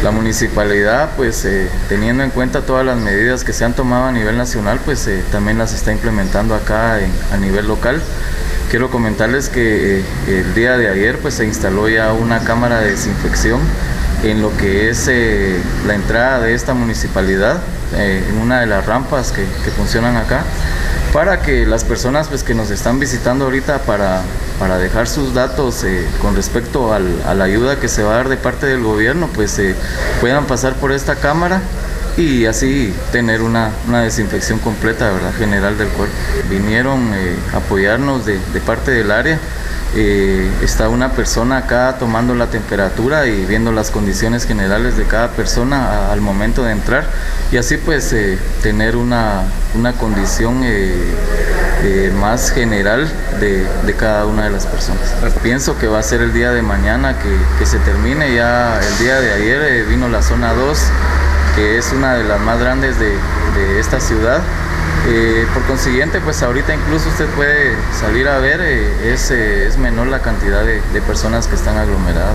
La municipalidad, pues teniendo en cuenta todas las medidas que se han tomado a nivel nacional, pues también las está implementando acá a nivel local. Quiero comentarles que el día de ayer pues se instaló ya una cámara de desinfección en lo que es la entrada de esta municipalidad, en una de las rampas que funcionan acá, para que las personas pues que nos están visitando ahorita para dejar sus datos con respecto a la ayuda que se va a dar de parte del gobierno, pues puedan pasar por esta cámara y así tener una desinfección completa, ¿verdad?, general del cuerpo. Vinieron a apoyarnos de parte del área. Está una persona acá tomando la temperatura y viendo las condiciones generales de cada persona al momento de entrar, y así pues tener una condición más general de cada una de las personas. Pienso que va a ser el día de mañana que se termine. Ya el día de ayer vino la zona 2, que es una de las más grandes de esta ciudad. Por consiguiente, pues ahorita incluso usted puede salir a ver, es menor la cantidad de personas que están aglomeradas.